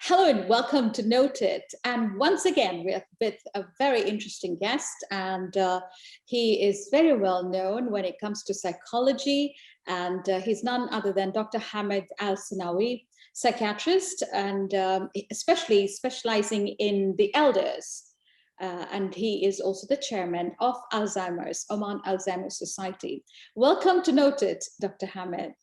Hello and welcome to Noted. And once again, we're with a very interesting guest, and he is very well known when it comes to psychology. And he's none other than Dr. Hamed al Sinawi, psychiatrist, and especially specializing in the elders. And he is also the chairman of Alzheimer's, Oman Alzheimer's Society. Welcome to Noted, Dr. Hamed.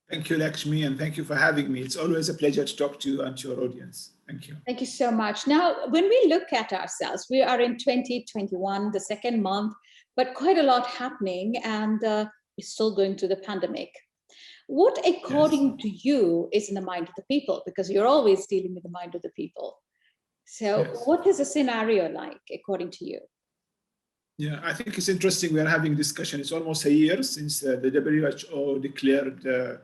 Thank you, Lakshmi, and thank you for having me. It's always a pleasure to talk to you and to your audience. Thank you. Thank you so much. Now, when we look at ourselves, we are in 2021, the second month, but quite a lot happening, and we're still going through the pandemic. What, according to you, is in the mind of the people? Because you're always dealing with the mind of the people. So what is the scenario like, according to you? Yeah, I think it's interesting we are having discussion. It's almost a year since the WHO declared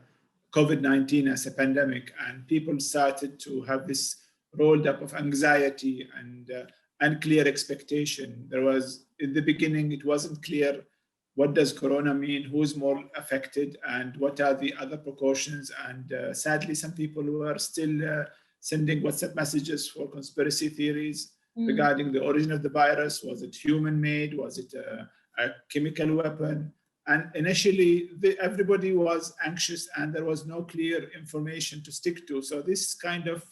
COVID-19 as a pandemic, and people started to have this rolled up of anxiety and unclear expectation. There was, in the beginning, it wasn't clear what does Corona mean, who's more affected, and what are the other precautions. And sadly, some people were still sending WhatsApp messages for conspiracy theories regarding the origin of the virus. Was it human-made? Was it a chemical weapon? And initially, everybody was anxious and there was no clear information to stick to. So this kind of,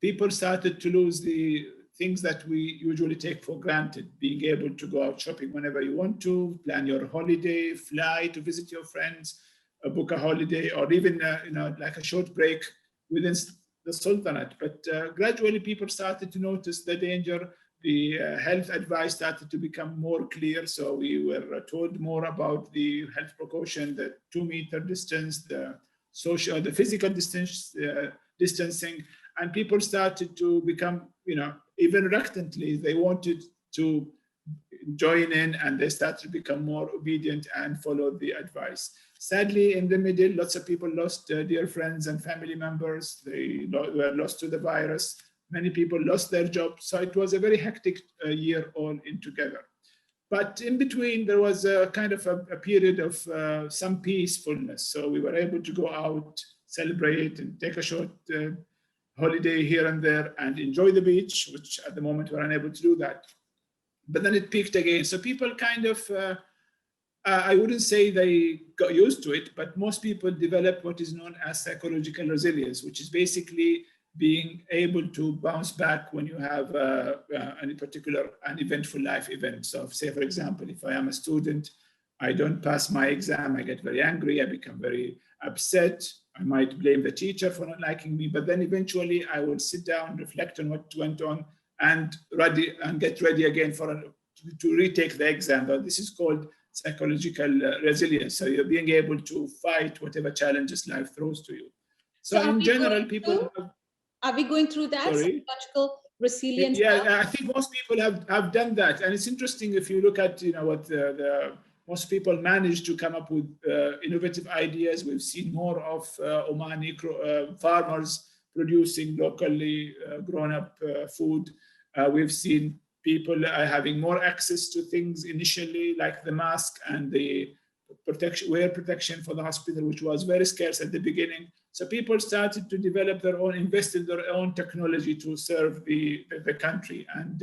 people started to lose the things that we usually take for granted, being able to go out shopping whenever you want to, plan your holiday, fly to visit your friends, book a holiday, or even like a short break within the Sultanate. But gradually people started to notice the danger. The health advice started to become more clear. So we were told more about the health precaution, the 2-meter distance, the physical distancing, and people started to become, even reluctantly, they wanted to join in, and they started to become more obedient and follow the advice. Sadly, in the middle, lots of people lost dear friends and family members. They were lost to the virus. Many people lost their jobs. So it was a very hectic year all in together. But in between, there was a kind of a period of some peacefulness. So we were able to go out, celebrate, and take a short holiday here and there, and enjoy the beach, which at the moment we're unable to do that. But then it peaked again. So people kind of, I wouldn't say they got used to it, but most people develop what is known as psychological resilience, which is basically being able to bounce back when you have any particular uneventful life event. So say, for example, if I am a student, I don't pass my exam, I get very angry, I become very upset. I might blame the teacher for not liking me, but then eventually I will sit down, reflect on what went on, and get ready again to retake the exam. But this is called psychological resilience. So you're being able to fight whatever challenges life throws to you. So in general, people are we going through that psychological resilience? Yeah, I think most people have done that, and it's interesting if you look at what most people manage to come up with innovative ideas. We've seen more of Omani farmers producing locally grown-up food. We've seen people having more access to things initially, like the mask and the wear protection for the hospital, which was very scarce at the beginning. So people started to develop invest in their own technology to serve the country. And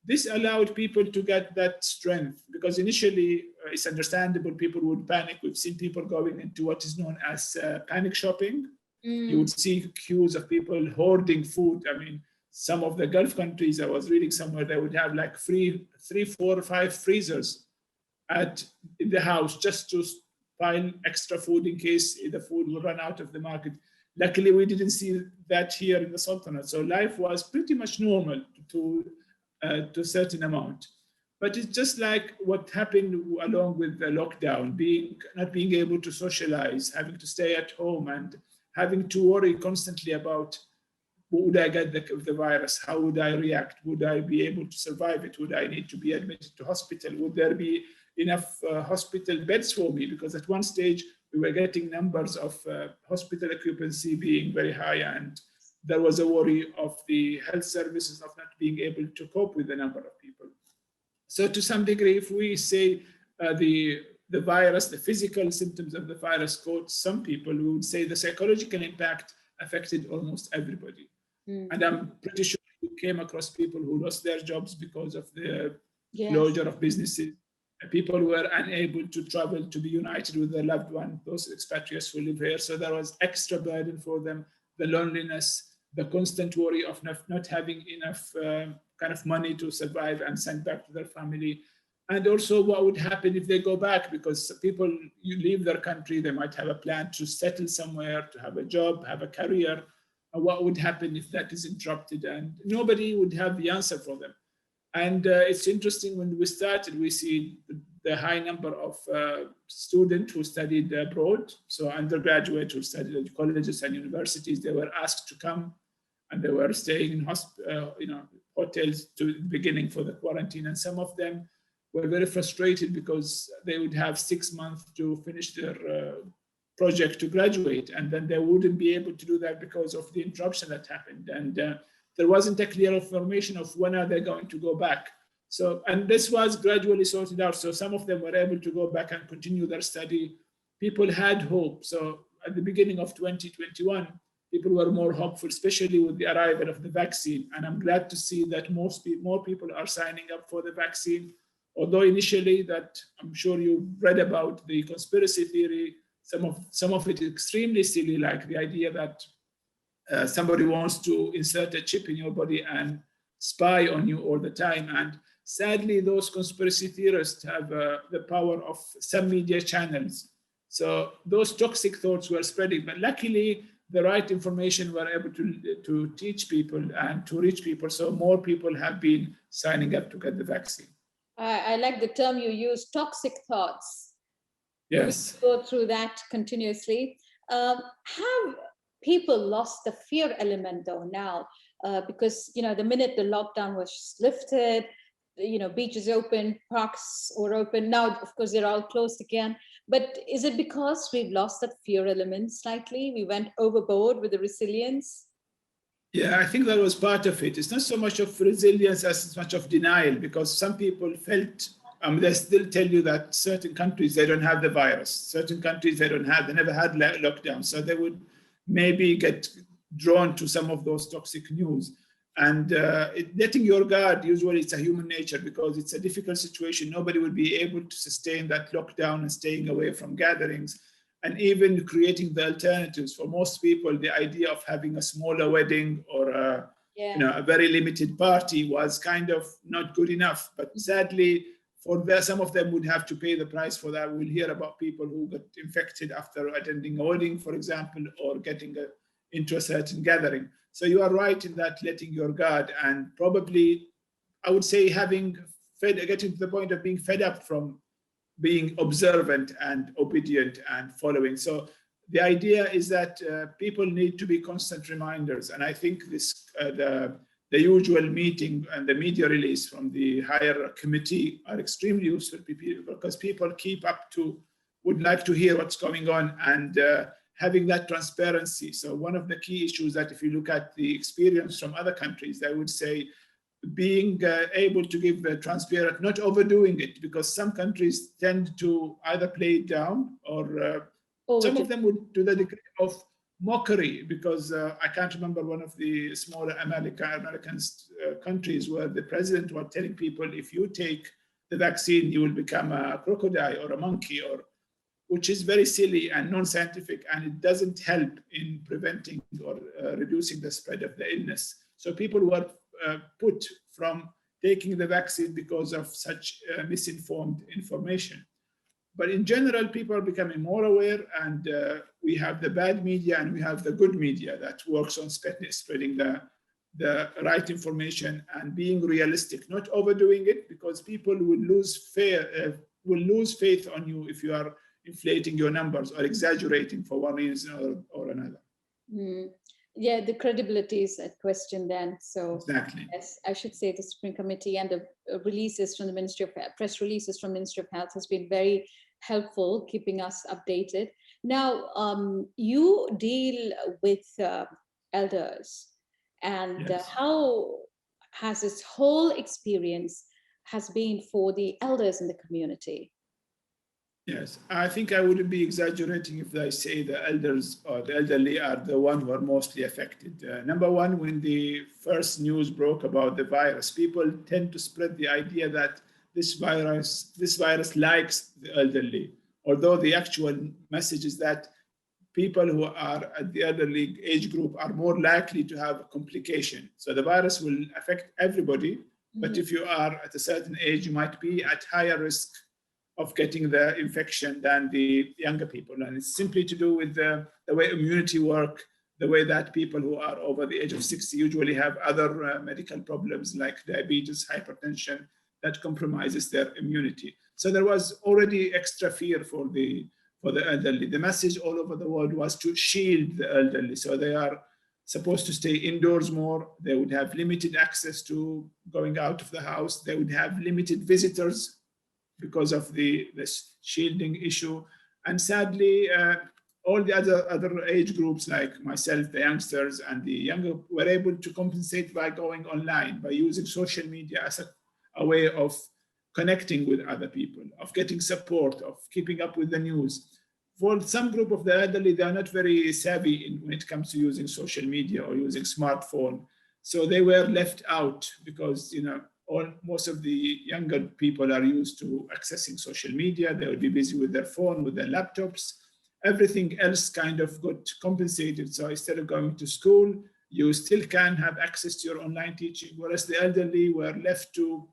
this allowed people to get that strength, because initially it's understandable people would panic. We've seen people going into what is known as panic shopping. You would see queues of people hoarding food. I mean, some of the Gulf countries, I was reading somewhere, they would have like 3, 4, or 5 freezers in the house just to pile extra food in case the food will run out of the market. Luckily, we didn't see that here in the Sultanate. So life was pretty much normal to a certain amount. But it's just like what happened along with the lockdown, not being able to socialize, having to stay at home, and having to worry constantly about, would I get the virus? How would I react? Would I be able to survive it? Would I need to be admitted to hospital? Would there be enough hospital beds for me? Because at one stage, we were getting numbers of hospital occupancy being very high, and there was a worry of the health services of not being able to cope with the number of people. So to some degree, if we say the virus, the physical symptoms of the virus caught some people, we would say the psychological impact affected almost everybody. Mm. And I'm pretty sure you came across people who lost their jobs because of the Yes. closure of businesses. People were unable to travel to be united with their loved one, those expatriates who live here. So there was extra burden for them, the loneliness, the constant worry of not having enough kind of money to survive and send back to their family. And also what would happen if they go back, because people, you leave their country, they might have a plan to settle somewhere, to have a job, have a career. And what would happen if that is interrupted? And nobody would have the answer for them. And it's interesting, when we started, we see the high number of students who studied abroad. So undergraduates who studied at colleges and universities, they were asked to come, and they were staying in hotels to the beginning for the quarantine. And some of them were very frustrated because they would have 6 months to finish their project to graduate, and then they wouldn't be able to do that because of the interruption that happened. And there wasn't a clear information of when are they going to go back. So, and this was gradually sorted out. So some of them were able to go back and continue their study. People had hope. So at the beginning of 2021, people were more hopeful, especially with the arrival of the vaccine. And I'm glad to see that more people are signing up for the vaccine. Although initially, that I'm sure you read about the conspiracy theory, some of it is extremely silly, like the idea that somebody wants to insert a chip in your body and spy on you all the time. And sadly, those conspiracy theorists have the power of some media channels. So those toxic thoughts were spreading, but luckily the right information were able to teach people and to reach people. So more people have been signing up to get the vaccine. I like the term you use, toxic thoughts. Yes. We go through that continuously. Have people lost the fear element though now? Because, the minute the lockdown was lifted, beaches open, parks were open. Now, of course, they're all closed again. But is it because we've lost that fear element slightly? We went overboard with the resilience? Yeah, I think that was part of it. It's not so much of resilience as much of denial, because some people felt, they still tell you that certain countries, they don't have the virus. Certain countries, they never had lockdown. So they would maybe get drawn to some of those toxic news. And letting your guard, usually it's a human nature, because it's a difficult situation. Nobody will be able to sustain that lockdown and staying away from gatherings. And even creating the alternatives. For most people, the idea of having a smaller wedding or a very limited party was kind of not good enough. But sadly, some of them would have to pay the price for that. We'll hear about people who got infected after attending a wedding, for example, or getting into a certain gathering. So you are right in that, letting your guard, and probably, I would say, getting to the point of being fed up from being observant and obedient and following. So the idea is that people need to be constant reminders. And I think the usual meeting and the media release from the higher committee are extremely useful, because people would like to hear what's going on, and having that transparency. So one of the key issues that, if you look at the experience from other countries, I would say being able to give transparent, not overdoing it, because some countries tend to either play it down or some of them would, to the degree of mockery, because I can't remember one of the smaller American countries where the president was telling people, if you take the vaccine, you will become a crocodile or a monkey, which is very silly and non-scientific, and it doesn't help in preventing or reducing the spread of the illness. So people were put from taking the vaccine because of such misinformed information. But in general, people are becoming more aware, and we have the bad media and we have the good media that works on spreading the right information and being realistic, not overdoing it, because people will lose faith on you if you are inflating your numbers or exaggerating for one reason or another. Yeah, the credibility is at question then. So exactly. Yes, I should say the Supreme Committee and the releases from the Ministry of press releases from Ministry of Health has been very helpful, keeping us updated. Now, you deal with elders, and Yes. how has this whole experience has been for the elders in the community? Yes, I think I wouldn't be exaggerating if I say the elders or the elderly are the one who are mostly affected. Number one, when the first news broke about the virus, people tend to spread the idea that this virus likes the elderly, although the actual message is that people who are at the elderly age group are more likely to have a complication. So the virus will affect everybody, but if you are at a certain age, you might be at higher risk of getting the infection than the younger people. And it's simply to do with the way immunity work, the way that people who are over the age of 60 usually have other medical problems like diabetes, hypertension, that compromises their immunity. So there was already extra fear for the elderly. The message all over the world was to shield the elderly. So they are supposed to stay indoors more. They would have limited access to going out of the house. They would have limited visitors because of this shielding issue. And sadly, all the other age groups like myself, the youngsters and the younger, were able to compensate by going online, by using social media as a way of connecting with other people, of getting support, of keeping up with the news. For some group of the elderly, they are not very savvy when it comes to using social media or using smartphone. So they were left out because, most of the younger people are used to accessing social media. They will be busy with their phone, with their laptops. Everything else kind of got compensated. So instead of going to school, you still can have access to your online teaching, whereas the elderly were left to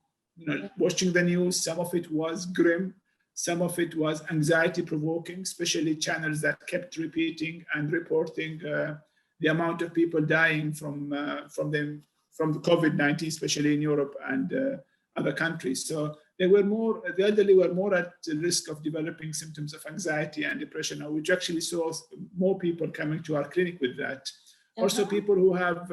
watching the news. Some of it was grim, some of it was anxiety provoking, especially channels that kept repeating and reporting the amount of people dying from the COVID-19, especially in Europe and other countries. So the elderly were more at risk of developing symptoms of anxiety and depression, which actually saw more people coming to our clinic with that. Also, people who have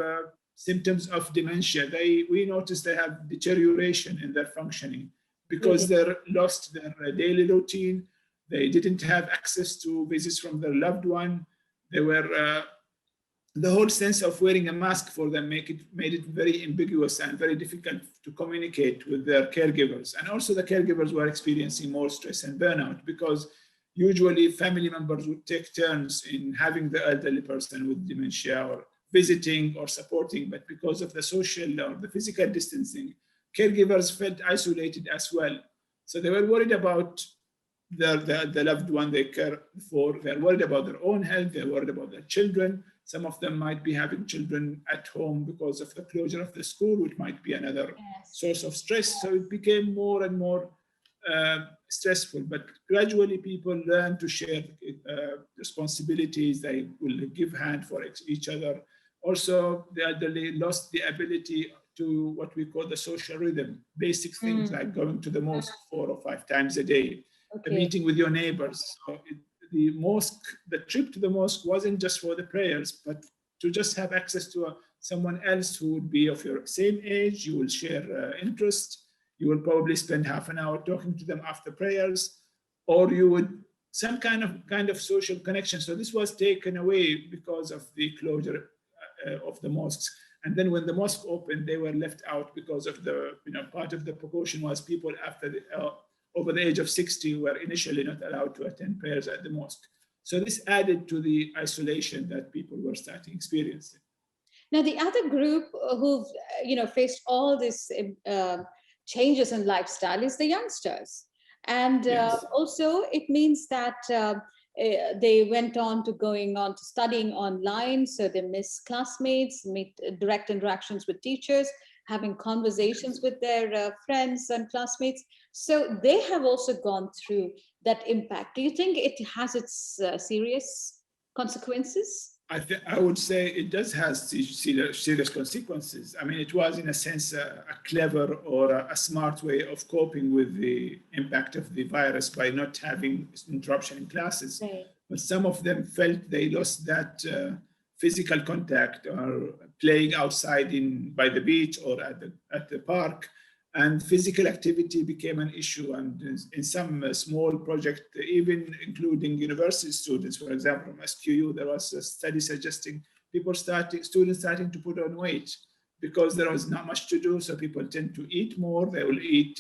symptoms of dementia, we noticed they have deterioration in their functioning because they lost their daily routine. They didn't have access to visits from their loved one. They were the whole sense of wearing a mask for them made it very ambiguous and very difficult to communicate with their caregivers. And also the caregivers were experiencing more stress and burnout because usually family members would take turns in having the elderly person with dementia or visiting or supporting, but because of the social or the physical distancing, caregivers felt isolated as well. So they were worried about the loved one they care for. They're worried about their own health. They're worried about their children. Some of them might be having children at home because of the closure of the school, which might be another source of stress. So it became more and more stressful. But gradually, people learn to share responsibilities. They will give hand for each other. Also, the elderly lost the ability to what we call the social rhythm, basic things like going to the mosque 4 or 5 times a day, a meeting with your neighbors. So the trip to the mosque wasn't just for the prayers, but to just have access to someone else who would be of your same age. You will share interest. You will probably spend half an hour talking to them after prayers, or you would some kind of social connection. So this was taken away because of the closure of the mosques. And then when the mosque opened, they were left out because of part of the precaution was people over the age of 60 were initially not allowed to attend prayers at the mosque. So this added to the isolation that people were starting experiencing. Now, the other group who've faced all these changes in lifestyle is the youngsters. And also it means that they went on to studying online, so they miss classmates, meet direct interactions with teachers, having conversations with their friends and classmates. So they have also gone through that impact. Do you think it has its serious consequences? I would say it does have serious consequences. I mean, it was in a sense a clever or a smart way of coping with the impact of the virus by not having interruption in classes. Right. But some of them felt they lost that physical contact or playing outside by the beach or at the park. And physical activity became an issue. And in some small project, even including university students, for example, from SQU, there was a study suggesting students starting to put on weight because there was not much to do. So people tend to eat more. They will eat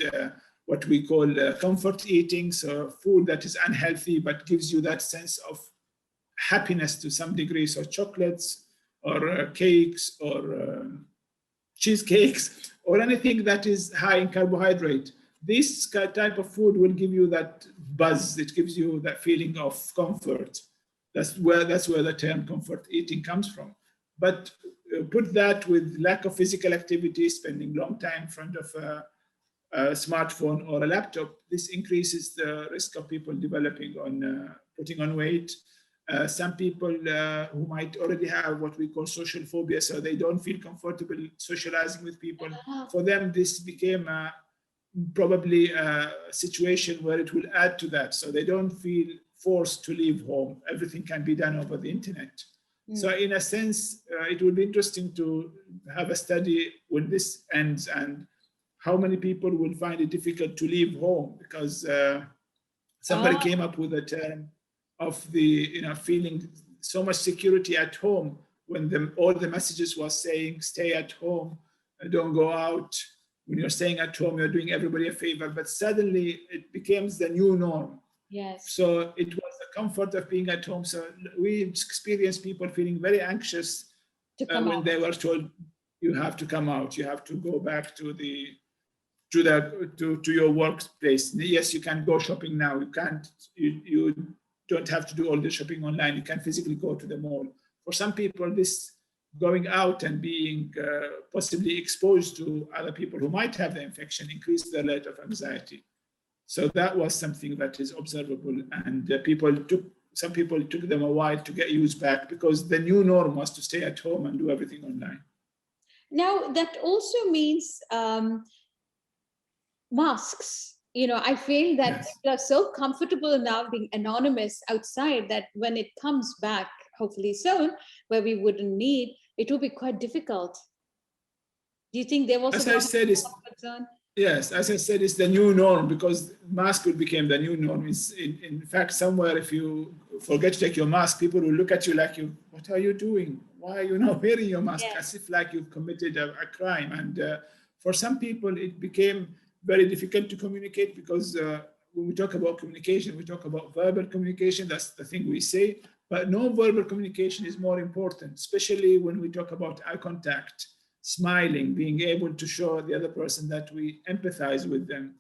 what we call comfort eating, so food that is unhealthy but gives you that sense of happiness to some degree, so chocolates or cakes or cheesecakes or anything that is high in carbohydrate. This type of food will give you that buzz. It gives you that feeling of comfort. That's where the term comfort eating comes from. But put that with lack of physical activity, spending long time in front of a smartphone or a laptop, this increases the risk of people developing on putting on weight. Some people who might already have what we call social phobia, so they don't feel comfortable socializing with people. For them, this became probably a situation where it will add to that. So they don't feel forced to leave home. Everything can be done over the internet. So in a sense, it will be interesting to have a study when this ends and how many people will find it difficult to leave home, because somebody came up with a term of the, feeling so much security at home when all the messages was saying, stay at home, don't go out. When you're staying at home, you're doing everybody a favor, but suddenly it becomes the new norm. Yes. So it was the comfort of being at home. So we experienced people feeling very anxious when they were told, you have to come out, you have to go back to your workplace. Yes, you can go shopping now. You can't. You don't have to do all the shopping online. You can physically go to the mall. For some people, this going out and being possibly exposed to other people who might have the infection increased their rate of anxiety. So that was something that is observable, and some people took them a while to get used back, because the new norm was to stay at home and do everything online. Now, that also means masks. I feel that people are so comfortable now being anonymous outside that when it comes back, hopefully soon, where we wouldn't need, it will be quite difficult. Do you think there was as I said, it's the new norm, because mask will become the new norm. In fact, somewhere if you forget to take your mask, people will look at you like, what are you doing? Why are you not wearing your mask? As if like you've committed a crime. And for some people, it became very difficult to communicate, because when we talk about communication, we talk about verbal communication. That's the thing we say. But non-verbal communication is more important, especially when we talk about eye contact, smiling, being able to show the other person that we empathize with them.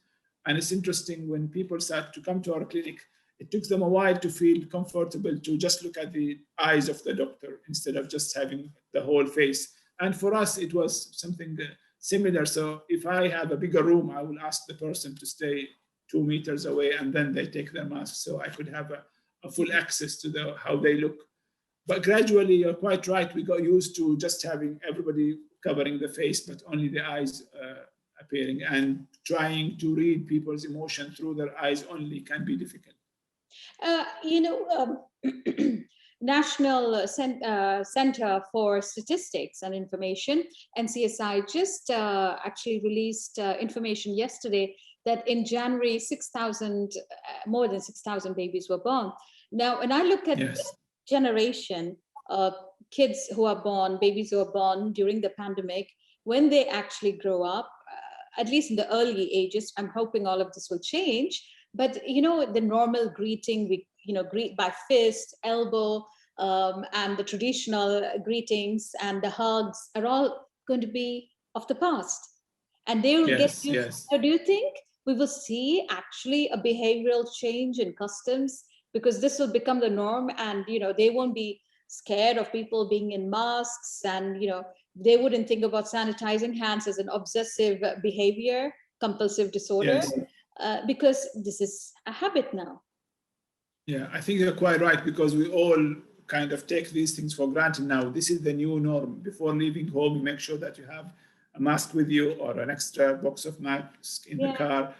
And it's interesting, when people start to come to our clinic, it took them a while to feel comfortable to just look at the eyes of the doctor instead of just having the whole face. And for us, it was something similar. So if I have a bigger room, I will ask the person to stay 2 meters away, and then they take their mask, so I could have a full access to how they look. But gradually, you're quite right, we got used to just having everybody covering the face, but only the eyes appearing, and trying to read people's emotion through their eyes only can be difficult. National Center for Statistics and Information, NCSI, just actually released information yesterday that in January, more than 6,000 babies were born. Now, when I look at this generation of kids who are born, babies who are born during the pandemic, when they actually grow up, at least in the early ages, I'm hoping all of this will change. But, the normal greeting, we, greet by fist, elbow, and the traditional greetings and the hugs are all going to be of the past. And they will get used. So do you think we will see actually a behavioral change in customs, because this will become the norm, and, they won't be scared of people being in masks, and, they wouldn't think about sanitizing hands as an obsessive behavior, compulsive disorder, because this is a habit now. Yeah, I think you're quite right, because we all kind of take these things for granted now. This is the new norm. Before leaving home, you make sure that you have a mask with you or an extra box of masks in the car.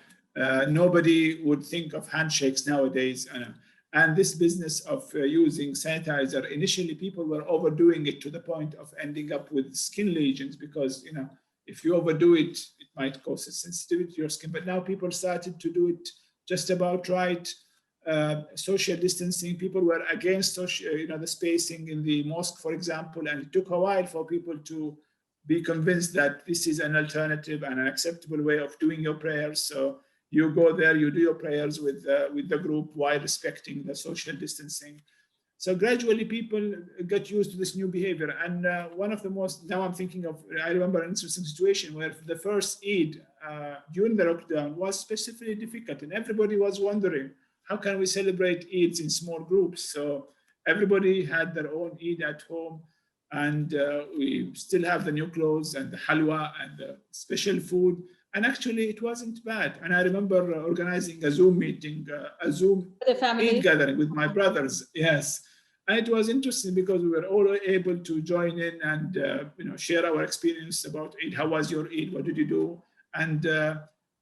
Nobody would think of handshakes nowadays. And this business of using sanitizer, initially people were overdoing it to the point of ending up with skin lesions, because, if you overdo it, it might cause a sensitivity to your skin. But now people started to do it just about right. Social distancing, people were against the spacing in the mosque, for example, and it took a while for people to be convinced that this is an alternative and an acceptable way of doing your prayers. So You go there, you do your prayers with the group while respecting the social distancing. So gradually people got used to this new behavior. And one of the most, now I'm thinking of, I remember an interesting situation where the first Eid during the lockdown was specifically difficult, and everybody was wondering, how can we celebrate Eids in small groups? So everybody had their own Eid at home, and we still have the new clothes and the halwa and the special food. And actually it wasn't bad. And I remember organizing a Zoom meeting, a Zoom Eid gathering with my brothers. Yes. And it was interesting because we were all able to join in and share our experience about Eid. How was your Eid? What did you do? And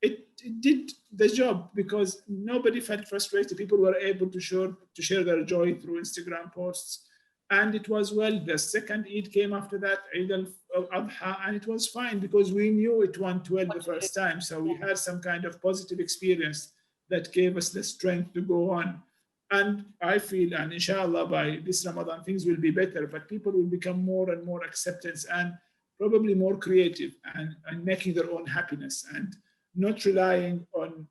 it did the job because nobody felt frustrated. People were able to share their joy through Instagram posts. And it was well. The second Eid came after that, Eid al-Adha, and it was fine because we knew it went well the first time. So we had some kind of positive experience that gave us the strength to go on. And I feel, and inshallah, by this Ramadan, things will be better, but people will become more and more acceptance and probably more creative and making their own happiness and not relying on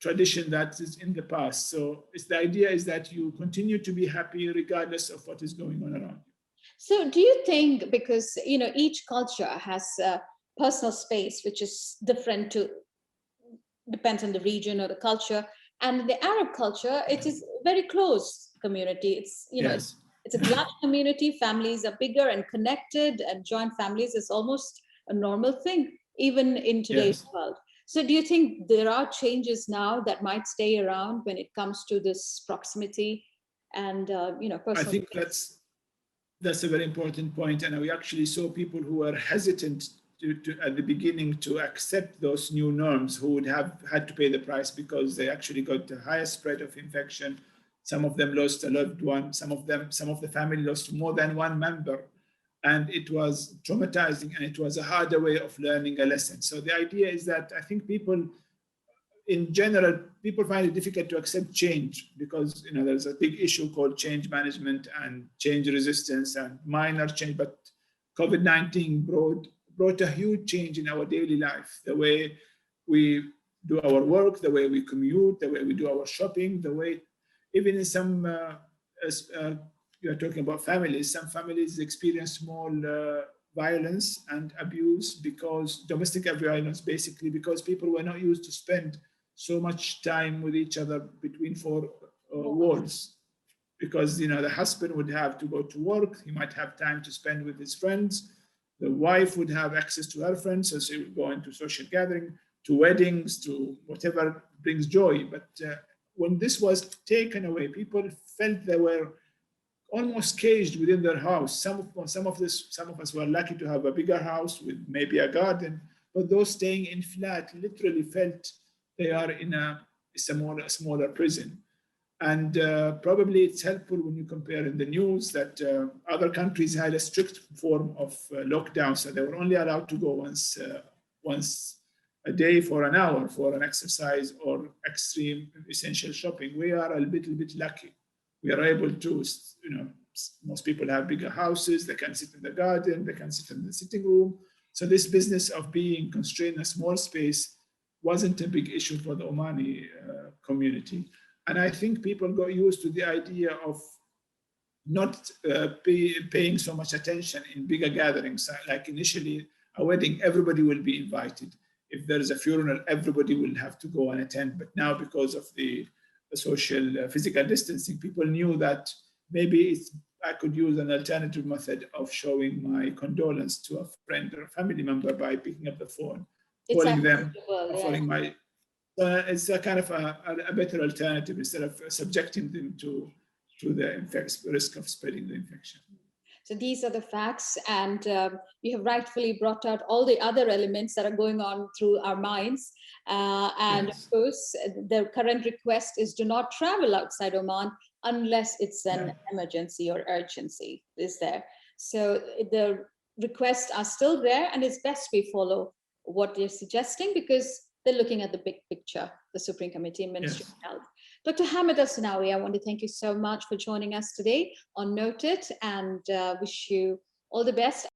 tradition that is in the past. So the idea is that you continue to be happy regardless of what is going on around you. So do you think, because each culture has a personal space which is different depends on the region or the culture, and the Arab culture, it is very close community. It's yes. It's a large community. Families are bigger and connected, and joint families is almost a normal thing even in today's world. So do you think there are changes now that might stay around when it comes to this proximity and personal? I think that's a very important point. And we actually saw people who were hesitant to at the beginning to accept those new norms, who would have had to pay the price because they actually got the highest spread of infection. Some of them lost a loved one. Some of the family lost more than one member. And it was traumatizing, and it was a harder way of learning a lesson. So the idea is that I think people, in general, people find it difficult to accept change because there's a big issue called change management and change resistance and minor change. But COVID-19 brought a huge change in our daily life, the way we do our work, the way we commute, the way we do our shopping, the way even in some you are talking about families. Some families experience small violence and abuse because domestic violence, basically because people were not used to spend so much time with each other between four walls. Because the husband would have to go to work, he might have time to spend with his friends. The wife would have access to her friends, so she would go into social gathering, to weddings, to whatever brings joy. But when this was taken away, people felt they were almost caged within their house. Some of us were lucky to have a bigger house with maybe a garden, but those staying in flat literally felt they are in a smaller prison. And probably it's helpful when you compare in the news that other countries had a strict form of lockdown, so they were only allowed to go once a day for an hour for an exercise or extreme essential shopping. We are a little bit lucky. We are able to, most people have bigger houses, they can sit in the garden, they can sit in the sitting room. So this business of being constrained in a small space wasn't a big issue for the Omani community. And I think people got used to the idea of not paying so much attention in bigger gatherings. Like initially, a wedding, everybody will be invited. If there is a funeral, everybody will have to go and attend. But now, because of the social physical distancing, people knew that maybe I could use an alternative method of showing my condolence to a friend or a family member by picking up the phone, calling them, offering my. It's a kind of a better alternative instead of subjecting them to the risk of spreading the infection. So these are the facts, and you have rightfully brought out all the other elements that are going on through our minds. And yes. Of course, the current request is do not travel outside Oman unless it's an emergency or urgency is there. So the requests are still there, and it's best we follow what they're suggesting because they're looking at the big picture, the Supreme Committee and Ministry of Health. Dr. Hamed al Sinawi, I want to thank you so much for joining us today on Noted, and wish you all the best.